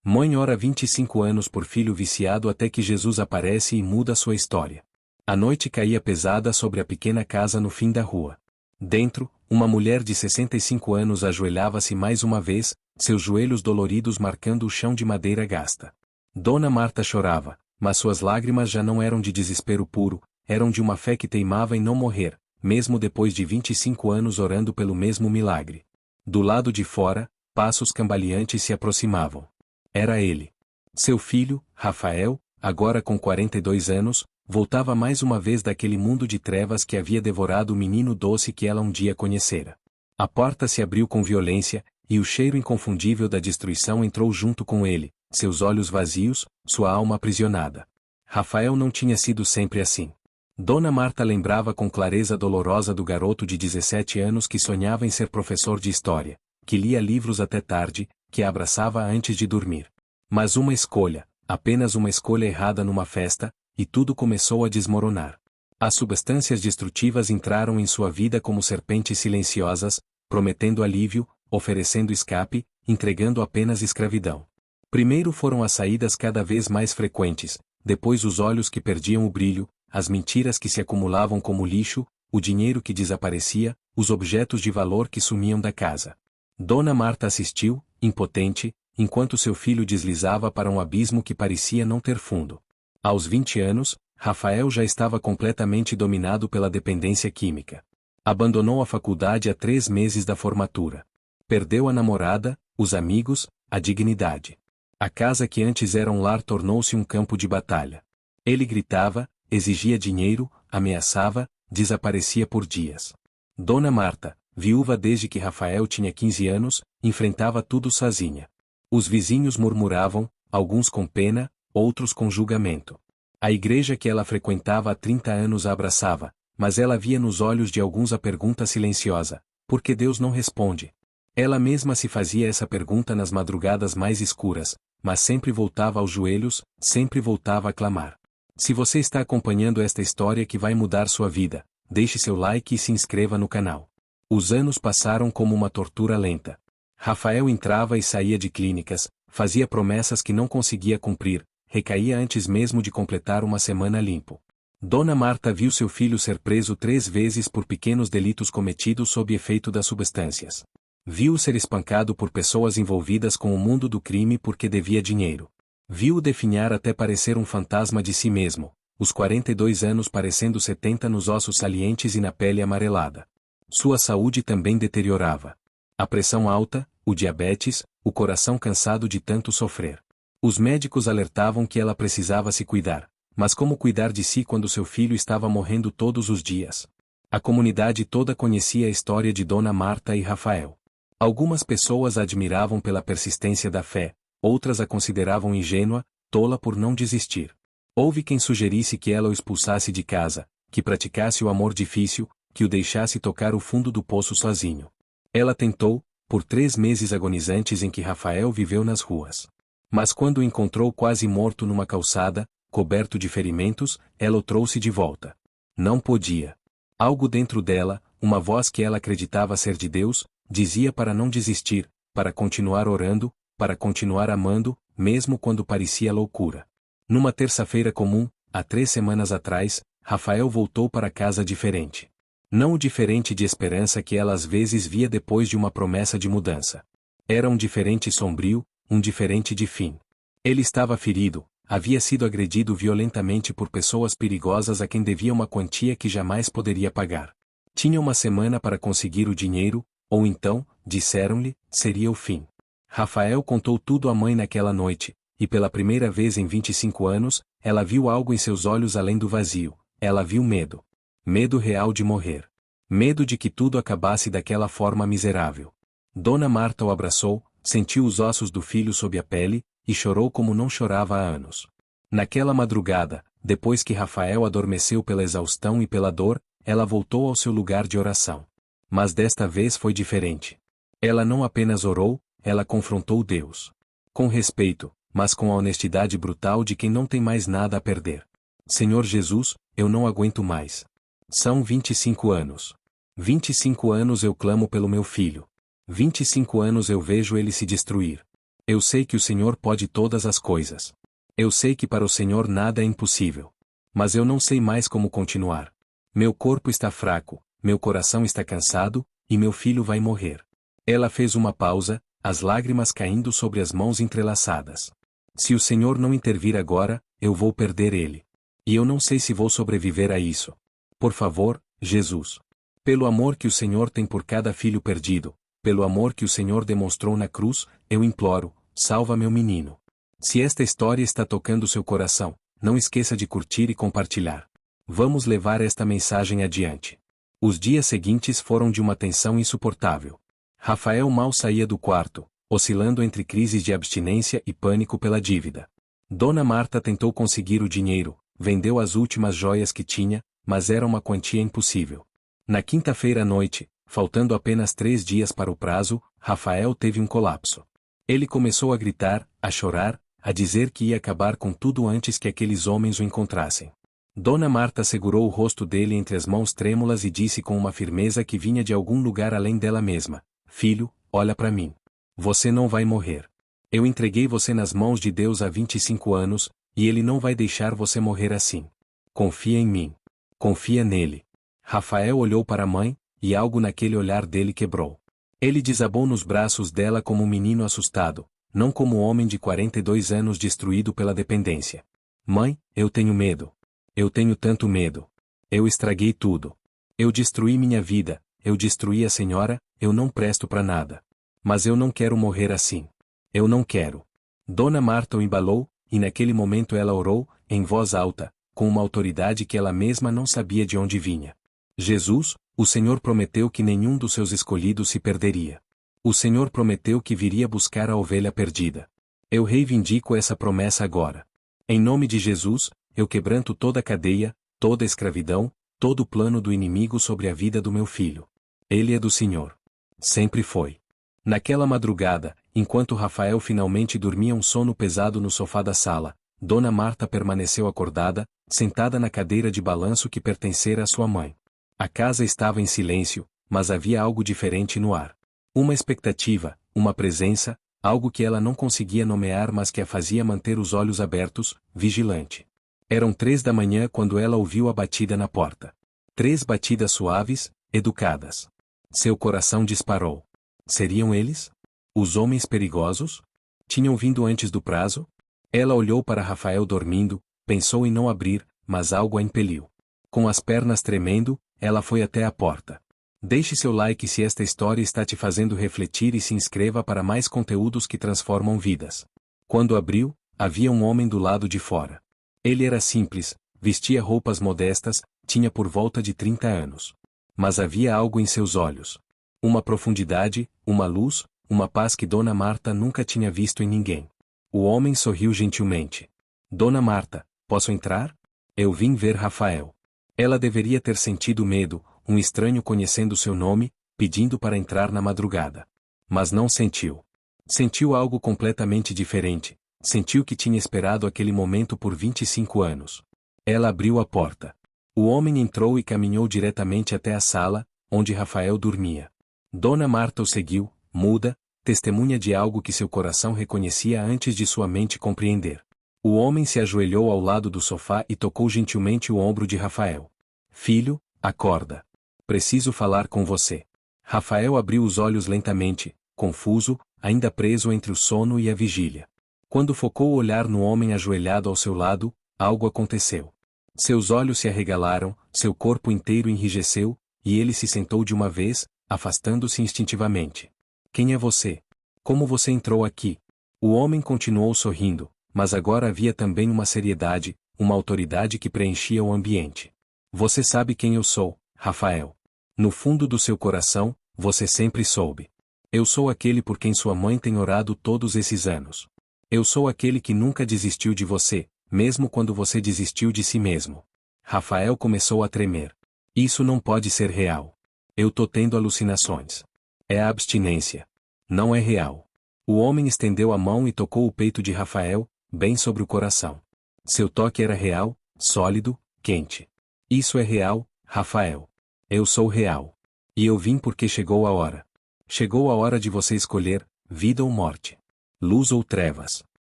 Mãe ora 25 anos por filho viciado até que Jesus aparece e muda sua história. A noite caía pesada sobre a pequena casa no fim da rua. Dentro, uma mulher de 65 anos ajoelhava-se mais uma vez, seus joelhos doloridos marcando o chão de madeira gasta. Dona Marta chorava, mas suas lágrimas já não eram de desespero puro, eram de uma fé que teimava em não morrer, mesmo depois de 25 anos orando pelo mesmo milagre. Do lado de fora, passos cambaleantes se aproximavam. Era ele. Seu filho, Rafael, agora com 42 anos, voltava mais uma vez daquele mundo de trevas que havia devorado o menino doce que ela um dia conhecera. A porta se abriu com violência, e o cheiro inconfundível da destruição entrou junto com ele, seus olhos vazios, sua alma aprisionada. Rafael não tinha sido sempre assim. Dona Marta lembrava com clareza dolorosa do garoto de 17 anos que sonhava em ser professor de história, que lia livros até tarde, que a abraçava antes de dormir. Mas uma escolha, apenas uma escolha errada numa festa, e tudo começou a desmoronar. As substâncias destrutivas entraram em sua vida como serpentes silenciosas, prometendo alívio, oferecendo escape, entregando apenas escravidão. Primeiro foram as saídas cada vez mais frequentes, depois os olhos que perdiam o brilho, as mentiras que se acumulavam como lixo, o dinheiro que desaparecia, os objetos de valor que sumiam da casa. Dona Marta assistiu, impotente, enquanto seu filho deslizava para um abismo que parecia não ter fundo. Aos 20 anos, Rafael já estava completamente dominado pela dependência química. Abandonou a faculdade há 3 meses da formatura. Perdeu a namorada, os amigos, a dignidade. A casa que antes era um lar tornou-se um campo de batalha. Ele gritava, exigia dinheiro, ameaçava, desaparecia por dias. Dona Marta, viúva desde que Rafael tinha 15 anos, enfrentava tudo sozinha. Os vizinhos murmuravam, alguns com pena, outros com julgamento. A igreja que ela frequentava há 30 anos a abraçava, mas ela via nos olhos de alguns a pergunta silenciosa: por que Deus não responde? Ela mesma se fazia essa pergunta nas madrugadas mais escuras, mas sempre voltava aos joelhos, sempre voltava a clamar. Se você está acompanhando esta história que vai mudar sua vida, deixe seu like e se inscreva no canal. Os anos passaram como uma tortura lenta. Rafael entrava e saía de clínicas, fazia promessas que não conseguia cumprir, recaía antes mesmo de completar uma semana limpo. Dona Marta viu seu filho ser preso 3 vezes por pequenos delitos cometidos sob efeito das substâncias. Viu-o ser espancado por pessoas envolvidas com o mundo do crime porque devia dinheiro. Viu-o definhar até parecer um fantasma de si mesmo, os 42 anos parecendo 70 nos ossos salientes e na pele amarelada. Sua saúde também deteriorava. A pressão alta, o diabetes, o coração cansado de tanto sofrer. Os médicos alertavam que ela precisava se cuidar, mas como cuidar de si quando seu filho estava morrendo todos os dias? A comunidade toda conhecia a história de Dona Marta e Rafael. Algumas pessoas a admiravam pela persistência da fé, outras a consideravam ingênua, tola por não desistir. Houve quem sugerisse que ela o expulsasse de casa, que praticasse o amor difícil, que o deixasse tocar o fundo do poço sozinho. Ela tentou, por 3 meses agonizantes em que Rafael viveu nas ruas. Mas quando o encontrou quase morto numa calçada, coberto de ferimentos, ela o trouxe de volta. Não podia. Algo dentro dela, uma voz que ela acreditava ser de Deus, dizia para não desistir, para continuar orando, para continuar amando, mesmo quando parecia loucura. Numa terça-feira comum, há 3 semanas atrás, Rafael voltou para casa diferente. Não o diferente de esperança que ela às vezes via depois de uma promessa de mudança. Era um diferente sombrio, um diferente de fim. Ele estava ferido, havia sido agredido violentamente por pessoas perigosas a quem devia uma quantia que jamais poderia pagar. Tinha uma semana para conseguir o dinheiro, ou então, disseram-lhe, seria o fim. Rafael contou tudo à mãe naquela noite, e pela primeira vez em 25 anos, ela viu algo em seus olhos além do vazio. Ela viu medo. Medo real de morrer. Medo de que tudo acabasse daquela forma miserável. Dona Marta o abraçou, sentiu os ossos do filho sob a pele, e chorou como não chorava há anos. Naquela madrugada, depois que Rafael adormeceu pela exaustão e pela dor, ela voltou ao seu lugar de oração. Mas desta vez foi diferente. Ela não apenas orou, ela confrontou Deus. Com respeito, mas com a honestidade brutal de quem não tem mais nada a perder. Senhor Jesus, eu não aguento mais. São 25 anos. 25 anos eu clamo pelo meu filho. 25 anos eu vejo ele se destruir. Eu sei que o Senhor pode todas as coisas. Eu sei que para o Senhor nada é impossível. Mas eu não sei mais como continuar. Meu corpo está fraco, meu coração está cansado, e meu filho vai morrer. Ela fez uma pausa, as lágrimas caindo sobre as mãos entrelaçadas. Se o Senhor não intervir agora, eu vou perder ele. E eu não sei se vou sobreviver a isso. Por favor, Jesus. Pelo amor que o Senhor tem por cada filho perdido, pelo amor que o Senhor demonstrou na cruz, eu imploro, salva meu menino. Se esta história está tocando seu coração, não esqueça de curtir e compartilhar. Vamos levar esta mensagem adiante. Os dias seguintes foram de uma tensão insuportável. Rafael mal saía do quarto, oscilando entre crises de abstinência e pânico pela dívida. Dona Marta tentou conseguir o dinheiro, vendeu as últimas joias que tinha, mas era uma quantia impossível. Na quinta-feira à noite, faltando apenas 3 dias para o prazo, Rafael teve um colapso. Ele começou a gritar, a chorar, a dizer que ia acabar com tudo antes que aqueles homens o encontrassem. Dona Marta segurou o rosto dele entre as mãos trêmulas e disse com uma firmeza que vinha de algum lugar além dela mesma: Filho, olha para mim. Você não vai morrer. Eu entreguei você nas mãos de Deus há 25 anos, e Ele não vai deixar você morrer assim. Confia em mim. Confia nele. Rafael olhou para a mãe, e algo naquele olhar dele quebrou. Ele desabou nos braços dela como um menino assustado, não como um homem de 42 anos destruído pela dependência. Mãe, eu tenho medo. Eu tenho tanto medo. Eu estraguei tudo. Eu destruí minha vida, eu destruí a senhora, eu não presto para nada. Mas eu não quero morrer assim. Eu não quero. Dona Marta o embalou, e naquele momento ela orou, em voz alta, com uma autoridade que ela mesma não sabia de onde vinha. Jesus, o Senhor prometeu que nenhum dos seus escolhidos se perderia. O Senhor prometeu que viria buscar a ovelha perdida. Eu reivindico essa promessa agora. Em nome de Jesus, eu quebranto toda a cadeia, toda a escravidão, todo o plano do inimigo sobre a vida do meu filho. Ele é do Senhor. Sempre foi. Naquela madrugada, enquanto Rafael finalmente dormia um sono pesado no sofá da sala, Dona Marta permaneceu acordada, sentada na cadeira de balanço que pertencera à sua mãe. A casa estava em silêncio, mas havia algo diferente no ar. Uma expectativa, uma presença, algo que ela não conseguia nomear mas que a fazia manter os olhos abertos, vigilante. Eram 3 da manhã quando ela ouviu a batida na porta. 3 batidas suaves, educadas. Seu coração disparou. Seriam eles? Os homens perigosos? Tinham vindo antes do prazo? Ela olhou para Rafael dormindo, pensou em não abrir, mas algo a impeliu. Com as pernas tremendo, ela foi até a porta. Deixe seu like se esta história está te fazendo refletir e se inscreva para mais conteúdos que transformam vidas. Quando abriu, havia um homem do lado de fora. Ele era simples, vestia roupas modestas, tinha por volta de 30 anos. Mas havia algo em seus olhos. Uma profundidade, uma luz, uma paz que Dona Marta nunca tinha visto em ninguém. O homem sorriu gentilmente. Dona Marta, posso entrar? Eu vim ver Rafael. Ela deveria ter sentido medo, um estranho conhecendo seu nome, pedindo para entrar na madrugada. Mas não sentiu. Sentiu algo completamente diferente. Sentiu que tinha esperado aquele momento por 25 anos. Ela abriu a porta. O homem entrou e caminhou diretamente até a sala, onde Rafael dormia. Dona Marta o seguiu, muda, testemunha de algo que seu coração reconhecia antes de sua mente compreender. O homem se ajoelhou ao lado do sofá e tocou gentilmente o ombro de Rafael. Filho, acorda. Preciso falar com você. Rafael abriu os olhos lentamente, confuso, ainda preso entre o sono e a vigília. Quando focou o olhar no homem ajoelhado ao seu lado, algo aconteceu. Seus olhos se arregalaram, seu corpo inteiro enrijeceu, e ele se sentou de uma vez, afastando-se instintivamente. Quem é você? Como você entrou aqui? O homem continuou sorrindo, mas agora havia também uma seriedade, uma autoridade que preenchia o ambiente. Você sabe quem eu sou, Rafael. No fundo do seu coração, você sempre soube. Eu sou aquele por quem sua mãe tem orado todos esses anos. Eu sou aquele que nunca desistiu de você, mesmo quando você desistiu de si mesmo. Rafael começou a tremer. Isso não pode ser real. Eu tô tendo alucinações. É a abstinência. Não é real. O homem estendeu a mão e tocou o peito de Rafael, bem sobre o coração. Seu toque era real, sólido, quente. Isso é real, Rafael. Eu sou real. E eu vim porque chegou a hora. Chegou a hora de você escolher, vida ou morte. luz ou trevas,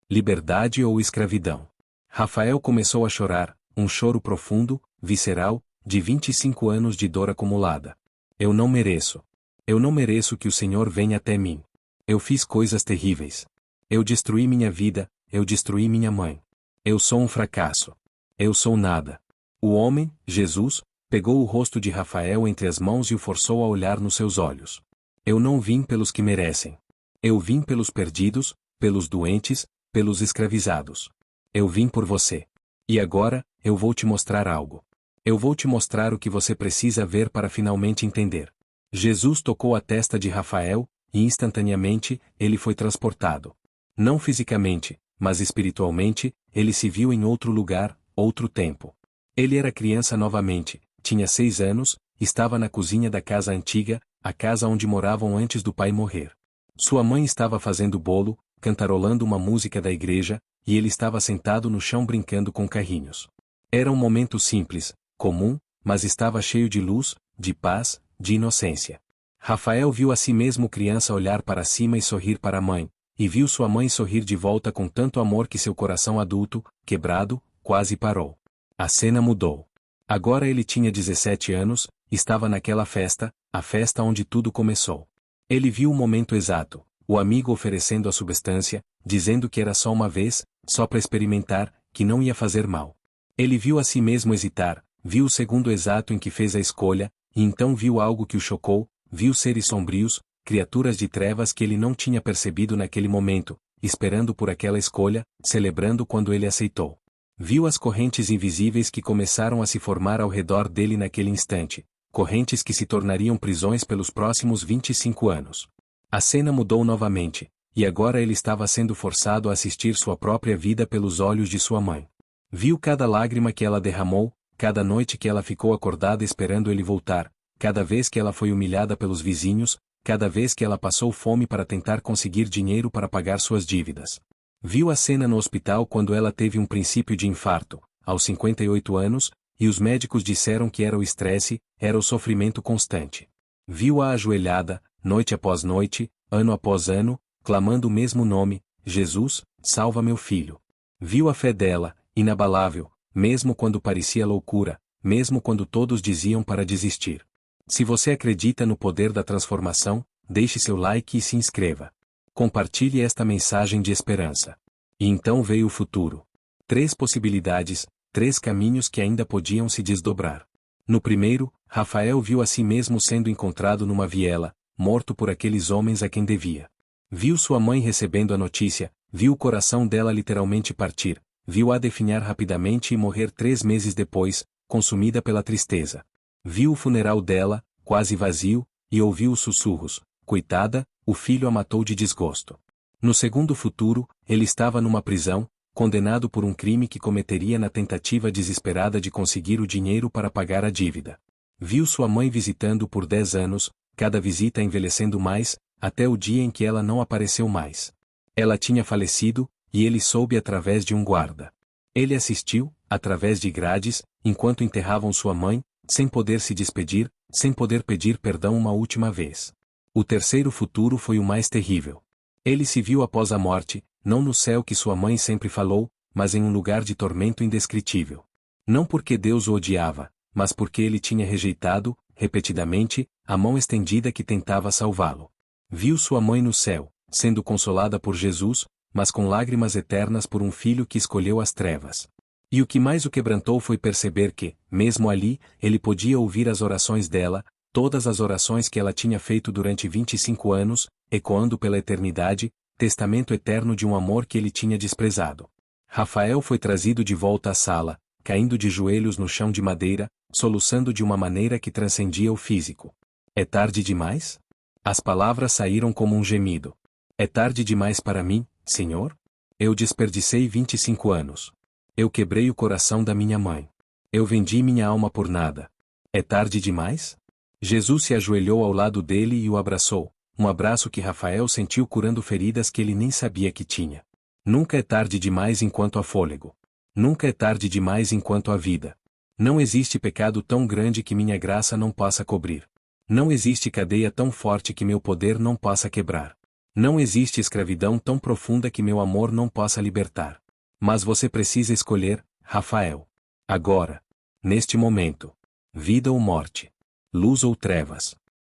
liberdade ou escravidão. Rafael começou a chorar, um choro profundo, visceral, de 25 anos de dor acumulada. Eu não mereço. Eu não mereço que o Senhor venha até mim. Eu fiz coisas terríveis. Eu destruí minha vida, eu destruí minha mãe. Eu sou um fracasso. Eu sou nada. O homem, Jesus, pegou o rosto de Rafael entre as mãos e o forçou a olhar nos seus olhos. Eu não vim pelos que merecem. Eu vim pelos perdidos, pelos doentes, pelos escravizados. Eu vim por você. E agora, eu vou te mostrar algo. Eu vou te mostrar o que você precisa ver para finalmente entender. Jesus tocou a testa de Rafael, e instantaneamente, ele foi transportado. Não fisicamente, mas espiritualmente, ele se viu em outro lugar, outro tempo. Ele era criança novamente, tinha 6 anos, estava na cozinha da casa antiga, a casa onde moravam antes do pai morrer. Sua mãe estava fazendo bolo, cantarolando uma música da igreja, e ele estava sentado no chão brincando com carrinhos. Era um momento simples, comum, mas estava cheio de luz, de paz, de inocência. Rafael viu a si mesmo criança olhar para cima e sorrir para a mãe, e viu sua mãe sorrir de volta com tanto amor que seu coração adulto, quebrado, quase parou. A cena mudou. Agora ele tinha 17 anos, estava naquela festa, a festa onde tudo começou. Ele viu o momento exato, o amigo oferecendo a substância, dizendo que era só uma vez, só para experimentar, que não ia fazer mal. Ele viu a si mesmo hesitar, viu o segundo exato em que fez a escolha, e então viu algo que o chocou, viu seres sombrios, criaturas de trevas que ele não tinha percebido naquele momento, esperando por aquela escolha, celebrando quando ele aceitou. Viu as correntes invisíveis que começaram a se formar ao redor dele naquele instante, correntes que se tornariam prisões pelos próximos 25 anos. A cena mudou novamente, e agora ele estava sendo forçado a assistir sua própria vida pelos olhos de sua mãe. Viu cada lágrima que ela derramou, cada noite que ela ficou acordada esperando ele voltar, cada vez que ela foi humilhada pelos vizinhos, cada vez que ela passou fome para tentar conseguir dinheiro para pagar suas dívidas. Viu a cena no hospital quando ela teve um princípio de infarto, aos 58 anos, e os médicos disseram que era o estresse, era o sofrimento constante. Viu-a ajoelhada, noite após noite, ano após ano, clamando o mesmo nome, Jesus, salva meu filho. Viu a fé dela, inabalável, mesmo quando parecia loucura, mesmo quando todos diziam para desistir. Se você acredita no poder da transformação, deixe seu like e se inscreva. Compartilhe esta mensagem de esperança. E então veio o futuro. 3 possibilidades, 3 caminhos que ainda podiam se desdobrar. No primeiro, Rafael viu a si mesmo sendo encontrado numa viela, morto por aqueles homens a quem devia. Viu sua mãe recebendo a notícia, viu o coração dela literalmente partir, viu-a definhar rapidamente e morrer 3 meses depois, consumida pela tristeza. Viu o funeral dela, quase vazio, e ouviu os sussurros: coitada, o filho a matou de desgosto. No segundo futuro, ele estava numa prisão, condenado por um crime que cometeria na tentativa desesperada de conseguir o dinheiro para pagar a dívida. Viu sua mãe visitando por 10 anos, cada visita envelhecendo mais, até o dia em que ela não apareceu mais. Ela tinha falecido, e ele soube através de um guarda. Ele assistiu, através de grades, enquanto enterravam sua mãe, sem poder se despedir, sem poder pedir perdão uma última vez. O terceiro futuro foi o mais terrível. Ele se viu após a morte, não no céu que sua mãe sempre falou, mas em um lugar de tormento indescritível. Não porque Deus o odiava, mas porque ele tinha rejeitado, repetidamente, a mão estendida que tentava salvá-lo. Viu sua mãe no céu, sendo consolada por Jesus, mas com lágrimas eternas por um filho que escolheu as trevas. E o que mais o quebrantou foi perceber que, mesmo ali, ele podia ouvir as orações dela, todas as orações que ela tinha feito durante 25 anos, ecoando pela eternidade, testamento eterno de um amor que ele tinha desprezado. Rafael foi trazido de volta à sala, caindo de joelhos no chão de madeira, soluçando de uma maneira que transcendia o físico. É tarde demais? As palavras saíram como um gemido. É tarde demais para mim, Senhor? Eu desperdicei 25 anos. Eu quebrei o coração da minha mãe. Eu vendi minha alma por nada. É tarde demais? Jesus se ajoelhou ao lado dele e o abraçou, um abraço que Rafael sentiu curando feridas que ele nem sabia que tinha. Nunca é tarde demais enquanto há fôlego. Nunca é tarde demais enquanto há vida. Não existe pecado tão grande que minha graça não possa cobrir. Não existe cadeia tão forte que meu poder não possa quebrar. Não existe escravidão tão profunda que meu amor não possa libertar. Mas você precisa escolher, Rafael. Agora. Neste momento. Vida ou morte. Luz ou trevas.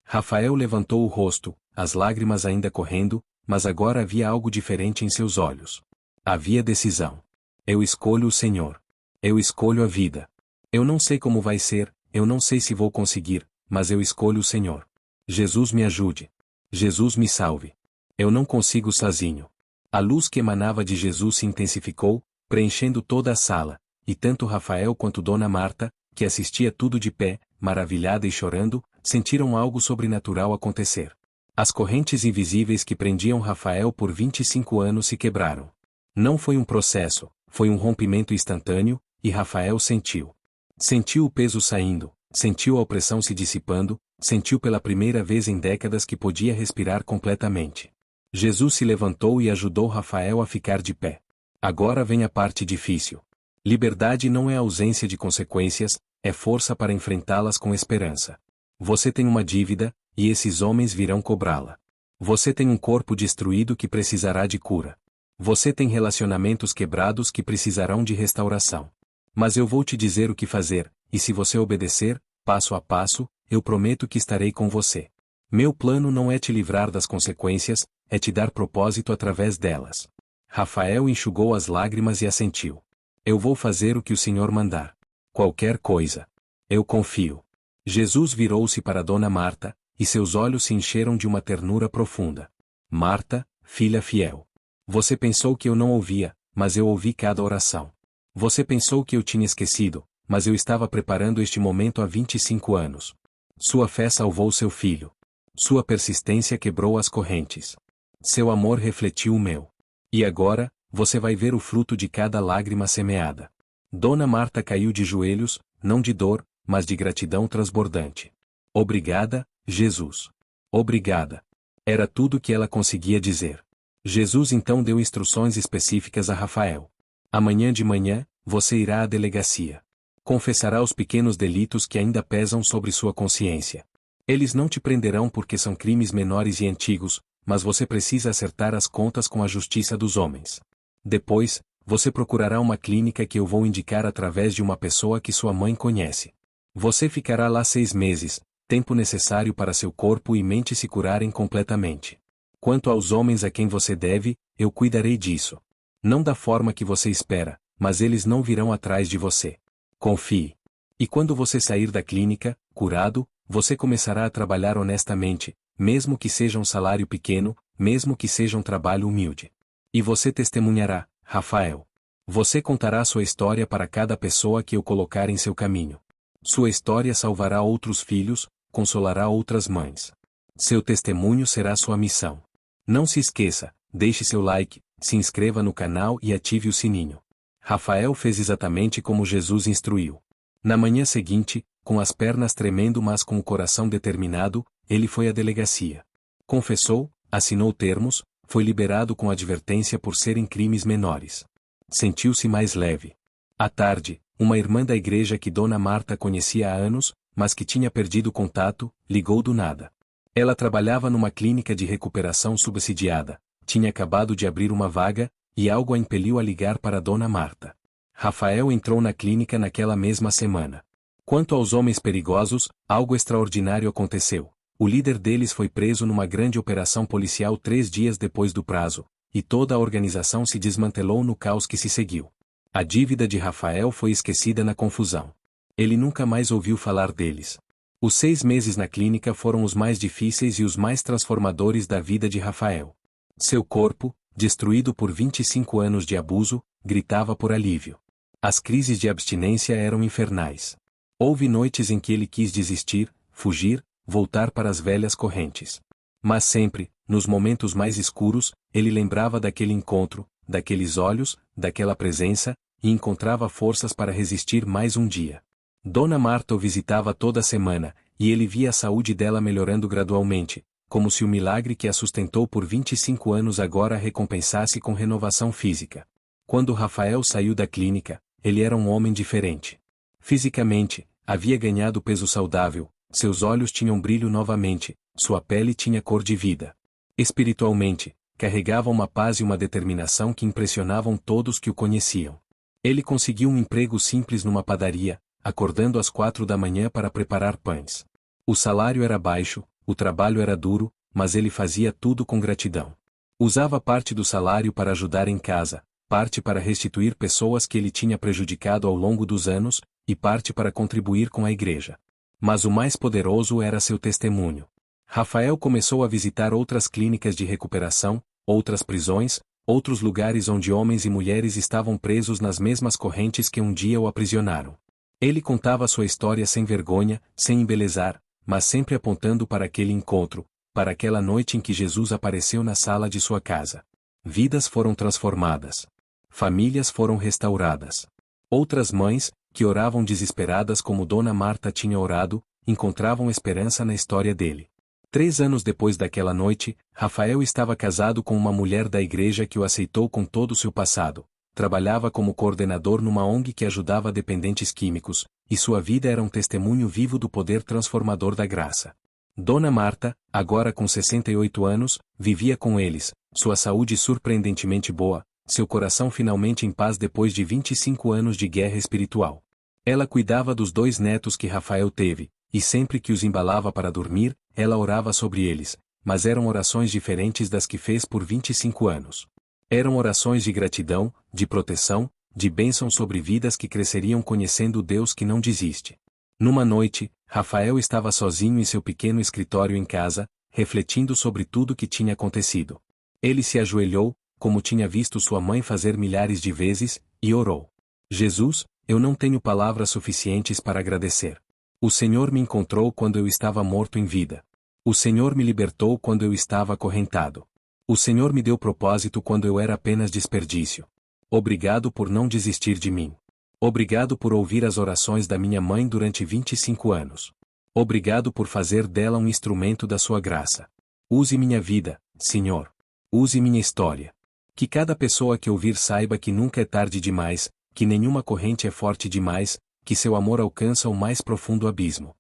Rafael levantou o rosto, as lágrimas ainda correndo, mas agora havia algo diferente em seus olhos. Havia decisão. Eu escolho o Senhor. Eu escolho a vida. Eu não sei como vai ser, eu não sei se vou conseguir, mas eu escolho o Senhor. Jesus me ajude. Jesus me salve. Eu não consigo sozinho. A luz que emanava de Jesus se intensificou, preenchendo toda a sala, e tanto Rafael quanto Dona Marta, que assistia tudo de pé, maravilhada e chorando, sentiram algo sobrenatural acontecer. As correntes invisíveis que prendiam Rafael por 25 anos se quebraram. Não foi um processo, foi um rompimento instantâneo, e Rafael sentiu. Sentiu o peso saindo, sentiu a opressão se dissipando, sentiu pela primeira vez em décadas que podia respirar completamente. Jesus se levantou e ajudou Rafael a ficar de pé. Agora vem a parte difícil. Liberdade não é ausência de consequências, é força para enfrentá-las com esperança. Você tem uma dívida, e esses homens virão cobrá-la. Você tem um corpo destruído que precisará de cura. Você tem relacionamentos quebrados que precisarão de restauração. Mas eu vou te dizer o que fazer, e se você obedecer, passo a passo, eu prometo que estarei com você. Meu plano não é te livrar das consequências, é te dar propósito através delas. Rafael enxugou as lágrimas e assentiu. Eu vou fazer o que o Senhor mandar. Qualquer coisa. Eu confio. Jesus virou-se para Dona Marta, e seus olhos se encheram de uma ternura profunda. Marta, filha fiel. Você pensou que eu não ouvia, mas eu ouvi cada oração. Você pensou que eu tinha esquecido, mas eu estava preparando este momento há 25 anos. Sua fé salvou seu filho. Sua persistência quebrou as correntes. Seu amor refletiu o meu. E agora, você vai ver o fruto de cada lágrima semeada. Dona Marta caiu de joelhos, não de dor, mas de gratidão transbordante. Obrigada, Jesus. Obrigada. Era tudo que ela conseguia dizer. Jesus então deu instruções específicas a Rafael. Amanhã de manhã, você irá à delegacia. Confessará os pequenos delitos que ainda pesam sobre sua consciência. Eles não te prenderão porque são crimes menores e antigos, mas você precisa acertar as contas com a justiça dos homens. Depois, você procurará uma clínica que eu vou indicar através de uma pessoa que sua mãe conhece. Você ficará lá 6 meses, tempo necessário para seu corpo e mente se curarem completamente. Quanto aos homens a quem você deve, eu cuidarei disso. Não da forma que você espera, mas eles não virão atrás de você. Confie. E quando você sair da clínica, curado, você começará a trabalhar honestamente, mesmo que seja um salário pequeno, mesmo que seja um trabalho humilde. E você testemunhará, Rafael. Você contará sua história para cada pessoa que eu colocar em seu caminho. Sua história salvará outros filhos, consolará outras mães. Seu testemunho será sua missão. Não se esqueça, deixe seu like, se inscreva no canal e ative o sininho. Rafael fez exatamente como Jesus instruiu. Na manhã seguinte, com as pernas tremendo mas com o coração determinado, ele foi à delegacia. Confessou, assinou termos, foi liberado com advertência por serem crimes menores. Sentiu-se mais leve. À tarde, uma irmã da igreja que Dona Marta conhecia há anos, mas que tinha perdido contato, ligou do nada. Ela trabalhava numa clínica de recuperação subsidiada, tinha acabado de abrir uma vaga, e algo a impeliu a ligar para Dona Marta. Rafael entrou na clínica naquela mesma semana. Quanto aos homens perigosos, algo extraordinário aconteceu. O líder deles foi preso numa grande operação policial 3 dias depois do prazo, e toda a organização se desmantelou no caos que se seguiu. A dívida de Rafael foi esquecida na confusão. Ele nunca mais ouviu falar deles. Os 6 meses na clínica foram os mais difíceis e os mais transformadores da vida de Rafael. Seu corpo, destruído por 25 anos de abuso, gritava por alívio. As crises de abstinência eram infernais. Houve noites em que ele quis desistir, fugir, voltar para as velhas correntes. Mas sempre, nos momentos mais escuros, ele lembrava daquele encontro, daqueles olhos, daquela presença, e encontrava forças para resistir mais um dia. Dona Marta o visitava toda semana, e ele via a saúde dela melhorando gradualmente, como se o milagre que a sustentou por 25 anos agora a recompensasse com renovação física. Quando Rafael saiu da clínica, ele era um homem diferente. Fisicamente, havia ganhado peso saudável, seus olhos tinham brilho novamente, sua pele tinha cor de vida. Espiritualmente, carregava uma paz e uma determinação que impressionavam todos que o conheciam. Ele conseguiu um emprego simples numa padaria, acordando às 4 da manhã para preparar pães. O salário era baixo, o trabalho era duro, mas ele fazia tudo com gratidão. Usava parte do salário para ajudar em casa, parte para restituir pessoas que ele tinha prejudicado ao longo dos anos, e parte para contribuir com a igreja. Mas o mais poderoso era seu testemunho. Rafael começou a visitar outras clínicas de recuperação, outras prisões, outros lugares onde homens e mulheres estavam presos nas mesmas correntes que um dia o aprisionaram. Ele contava sua história sem vergonha, sem embelezar, mas sempre apontando para aquele encontro, para aquela noite em que Jesus apareceu na sala de sua casa. Vidas foram transformadas. Famílias foram restauradas. Outras mães, que oravam desesperadas como Dona Marta tinha orado, encontravam esperança na história dele. 3 anos depois daquela noite, Rafael estava casado com uma mulher da igreja que o aceitou com todo o seu passado, trabalhava como coordenador numa ONG que ajudava dependentes químicos, e sua vida era um testemunho vivo do poder transformador da graça. Dona Marta, agora com 68 anos, vivia com eles, sua saúde surpreendentemente boa, seu coração finalmente em paz depois de 25 anos de guerra espiritual. Ela cuidava dos 2 netos que Rafael teve, e sempre que os embalava para dormir, ela orava sobre eles, mas eram orações diferentes das que fez por 25 anos. Eram orações de gratidão, de proteção, de bênção sobre vidas que cresceriam conhecendo o Deus que não desiste. Numa noite, Rafael estava sozinho em seu pequeno escritório em casa, refletindo sobre tudo que tinha acontecido. Ele se ajoelhou, como tinha visto sua mãe fazer milhares de vezes, e orou. Jesus, eu não tenho palavras suficientes para agradecer. O Senhor me encontrou quando eu estava morto em vida. O Senhor me libertou quando eu estava acorrentado. O Senhor me deu propósito quando eu era apenas desperdício. Obrigado por não desistir de mim. Obrigado por ouvir as orações da minha mãe durante 25 anos. Obrigado por fazer dela um instrumento da sua graça. Use minha vida, Senhor. Use minha história. Que cada pessoa que ouvir saiba que nunca é tarde demais, que nenhuma corrente é forte demais, que seu amor alcança o mais profundo abismo.